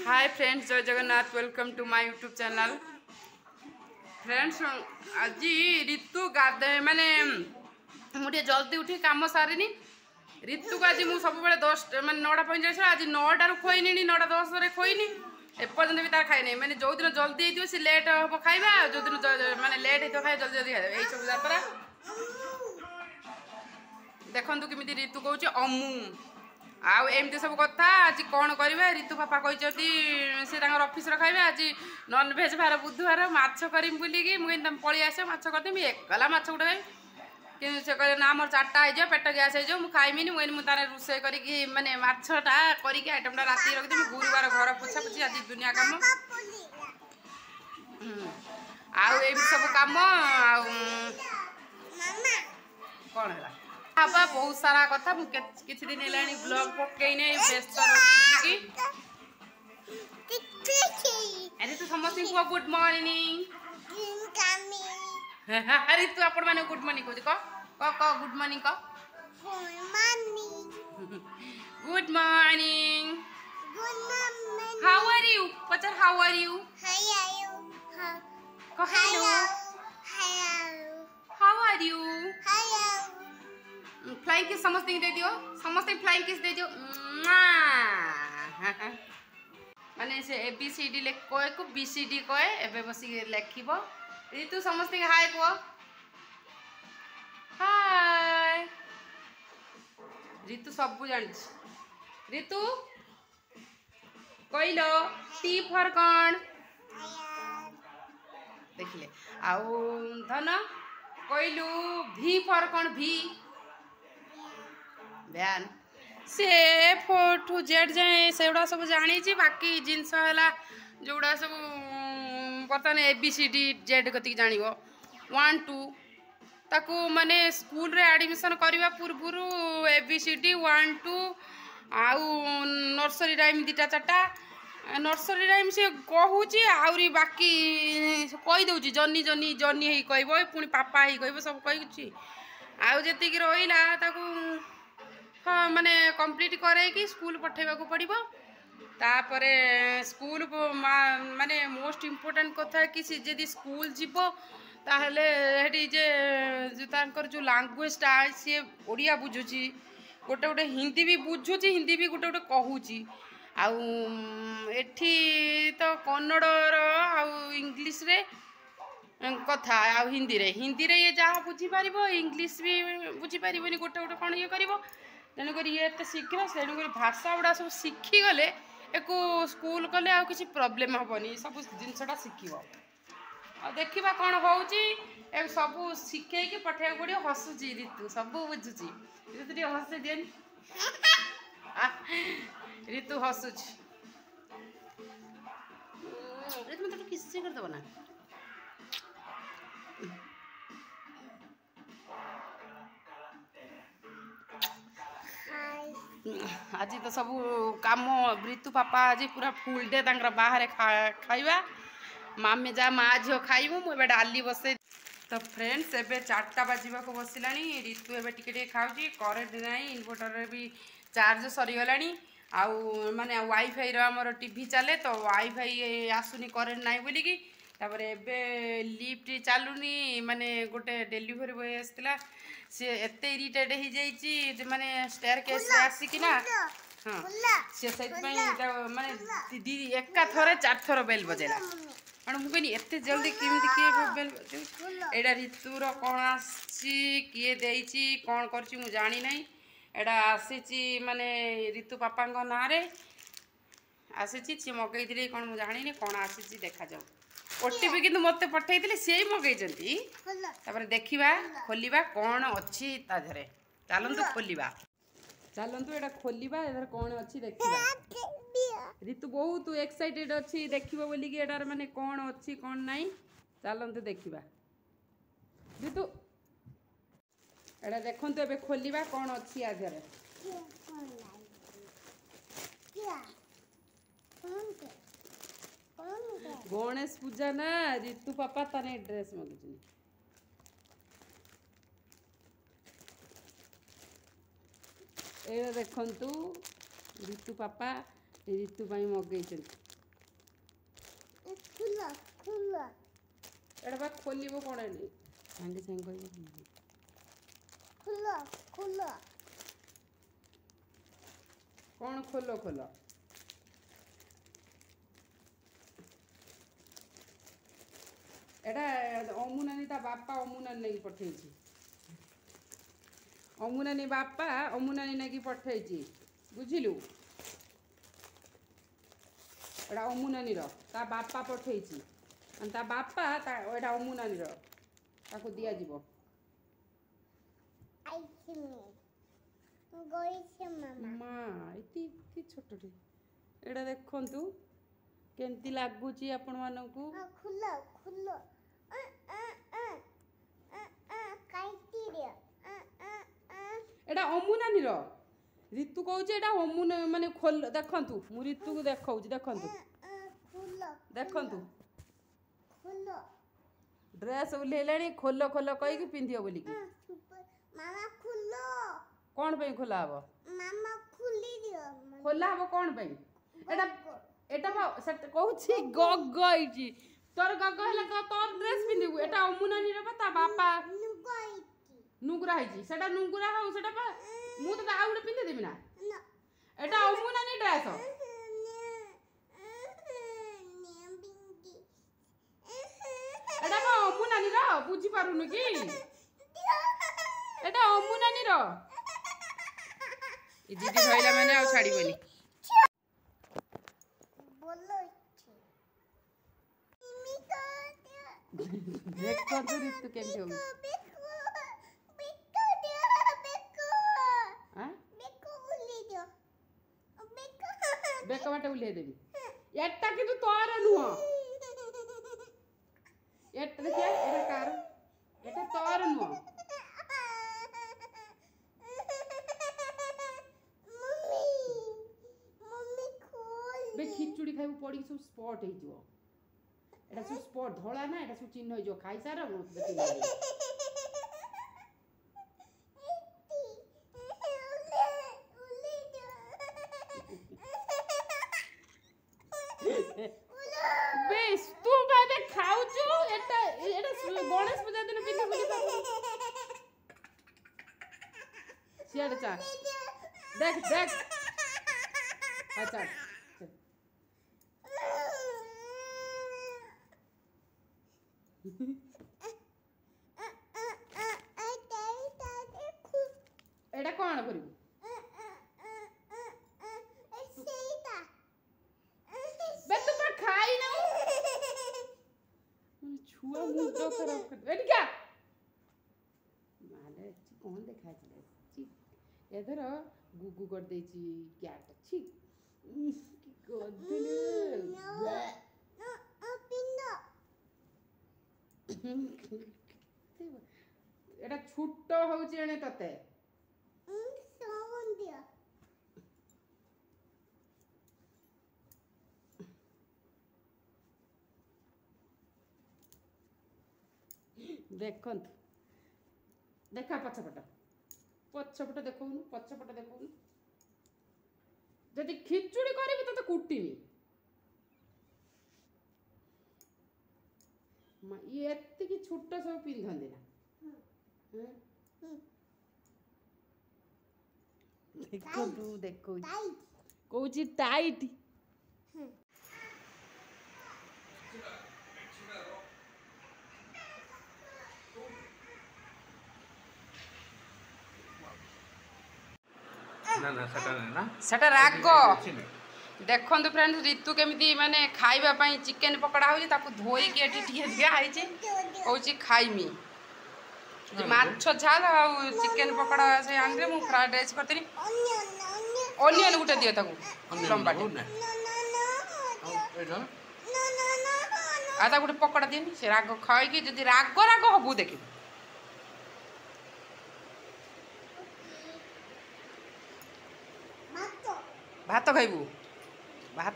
हाय friends, जय Jagannath. Welcome to my YouTube channel. Friends, आज ऋतु गाधे माने मुझे जल्दी उठी काम सारिनी। ऋतु को आज मुझे सब 10 माने 9:45 आज 9टारू खोईनी 9:10 खोईनी एपर्तन भी तार खाई नहीं। मैंने जो दिन जल्दी हो सी लेट हम खाଇବା, जो दिन माने लेट हो खाए जल्दी जल्दी खाए। यही सब यात्रा देखु केमी ऋतु कौच अमू आउ एमती सब कथा। आज कौन करेंगे ऋतु पापा कहते सी अफिस खाइबे। आज नॉनवेज बार बुधवार माछ करम बोलिकी मुझे तुम पलि आस माछ करदेमी एकला माछ गोटे खाई कि से कहे ना मोर 4टा हो पेट गैस हो मुझे खाइमिनी मुझे रोसे करके माने माछटा करके आइटमटा राति रखिदेमी। गुरुवार घर पोछा पोछी आज दुनिया काम आउ सब कम कौन है हाँ बहुत सारा कथा किसी दिन है ब्लॉग पकईने व्यस्त रही। अरे तू समस्त कह गुड मॉर्निंग। अरे तू आपण मैंने गुड मॉर्निंग कह गुड मॉर्निंग कह good morning. How are you पचर हाउ आर यू कह hello how are you. Flying kiss समस्त दे दियो, समस्त फ्लाइंग किस दे दियो। माने से ABCD कहे को BCD कहे एबे बसी लेखिब। ऋतु समस्त हाय कह हाय। ऋतु सब जान ऋतु कहलो टी फॉर कौन देखिले आउ धन कहलु V फॉर कौन V बयान से A to Z जाए से सब जानी। बाकी जिनस है जोड़ा सब बर्तमान ABCD Z कति जान 1 2 ताकू माने स्कूल रे एडमिशन करने पूर्वर ABCD 1 2 आउ नर्सरी टाइम 2टा 4टा नर्सरी टाइम से कहूँ आउरी बाकी कहीदे जनी जनी जनी ही कह पुणी पापा ही कह सब कही आउ जी रहा हाँ माने कंप्लीट करके स्कूल पठेबा को पड़िबो। तापरे स्कूल माने मोस्ट इम्पोर्टेंट कथा कि जदि स्कूल जीवो ताहले हेटी जे तांकर जो लैंग्वेजटा सी ओडिया बुझुची गोटे गोटे हिंदी भी बुझुची हिंदी भी गोटे गोटे कहूची आउ एठी तो कन्नड़ आउ इंग्लिश रे कथा आउ हिंदी रे ये जहाँ बुझीपार इंग्लिश भी बुझीपार गोटे गोटे कौन ये कर तेणुक ये एत शीघ्र तेणुक भाषा गुड़ा सब शिखीगले एक स्कूल कले आ किसी प्रोब्लेम हेनी सब जिनसटा शिख देखा कौन हो सब शिखेक पठेक पड़ो। हसुची ऋतु सब बुझुची ऋतु टे हस दिए ऋतु हसुची ऋतु मतलब किसी करदेव ना आज तो सब काम ऋतु पापा आज पूरा फुल डे बाहर खाइबा मामे जा माँ झील खाइबू मुझे डाली बसे। तो फ्रेंड्स एबे 4टा बाजिबा को बसिला ऋतु एबे टिके खाऊची करेंट नहीं इन्वर्टर भी चार्ज सरीगलानी आउ माने वाईफाई आमर टीवी चले तो वाईफाई आसुनी करेंट नाई बोलिकी तापर एबे लिफ्ट चलुनी माने गोटे डेलीवरी बॉय आसला सी एत इरिटेड हो जाइए माने स्टेयर केस आसिकिना हाँ सी से माने दी एका थरे 4 थर बेल बजेला मैं मुझे एत जल्दी केमती किए बेल बजे एटा ऋतुर कौन आसी किए देची कौन कर जानी ना एटा आसी माने ऋतु पापा ना रे आसी सी मगई कौन मुझे जानी कौन आसी देखा जाऊ OTP किंतु मते पठेइथिले सेही मगैचंती तापर देखिबा खोलिबा कौन अच्छी ताधरे चलंतु खोलिबा चलंतु एटा खोलिबा एधर कौन अच्छी देखिबा। ऋतु बहुत एक्साइटेड अच्छी देखिबो बोली कि एटार माने कौन अच्छी कौन नाही चलंतु देखिबा। ऋतु एटा देखंतु एबे खोलिबा कौन अच्छी आधरे गणेश पूजा ना ऋतु पापा ताने ड्रेस मगुचनी ए देखंतु ऋतु पापा ऋतु मगई खुला खुला एटा बा खोलिबो कोन नहीं संगे संगे कहिबो खुला खुला कौन खोलो खोलो एटा अमुनानी ता बापा अमुनानी नहीं पठेछि अमुनानी बापा अमुनानी नहीं पठेछि बुझिलु एटा अमुनानी रो ता बापा पठेछि ता बापा ता एटा अमुनानी रो ताको दिया जीवो आइसमे गोई से मामा माँ इति इति छोटटे एटा देखंतु केमती लागुची आपण मानकू खुला खुला काईटी रे एटा अमुनानी रो ऋतु कहूचे एटा अमुना माने खोल देखंतु मु ऋतु को देखाउची देखंतु खुला देखंतु खुला ड्रेस उलेलाणी खोलो खोलो कहि कि पिंदियो बोली कि मामा खुलो कोन पे खोला हबो मामा खुली दियो खोला हबो कोन पे एटा एटा बा सेट कहूची गगइची तोर गग हला का तोर ड्रेस पिंदिबु एटा अमुनानी रो ता बापा नुगाईची नुगरा हिची सेटा नुगरा हो सेटा बा मु तो आ गुडे पिंदे देबी ना ना एटा अमुनानी ड्रेस एटा बा अमुनानी रो बुझी पारुनु की एटा अमुनानी रो ई दीदी भइला माने आ छाड़ीबनी बोलो मिमी को देखो तो ऋतु केमती हो बेको दियो बेको हां बेको उली दियो बेको बेक बाटे उले देबी एटा किंतु तोर नुह एटा देखिए एटा कार एटा तोर नुह बे खिचुड़ी खाइबू पड़ी सब स्पॉट हे जो एटा सब स्पॉट धोला ना एटा सब चिन्ह जो खाई सारा मो बेस तू बाबे खाऊ जो एटा एटा गणेश पूजा दिन पिन बोली सियाड़ चा देख देख अच्छा एटा कोन करिबू बे तू पर खाई ना छुआ मुंडो खराब कर एटी क्या माले कोन देखा छी एधर गुगु कर देची क्याट छी की गदले एटा छुट्टो होउची एने तते सोवन दिया देखंतु देखा पछपट देखौनु पछपट देखौनु जदि खिचुड़ी करबी तते कुटीनी मा ये एत्ती की छुट्टा सब पिंधंदी ना देखंतु देखौ कहूची टाइट ना ना ना सेटा राग देखंतु फ्रेंड्स ऋतु केमिति माने खाइबा पई चिकन पकड़ा होची ताकू धोई के एठी ठिया दिया आइची कहूची खाइमी माछ झाल आ चिकन पकड़ा से आनरे मु फ्राइड राइस करतनी ओनियन गुटे दियो ताकू लंबा आ ता गुटे पकड़ा दियनी से राग खाइ कि जदी राग राग हबु देखि भात खाइबू भात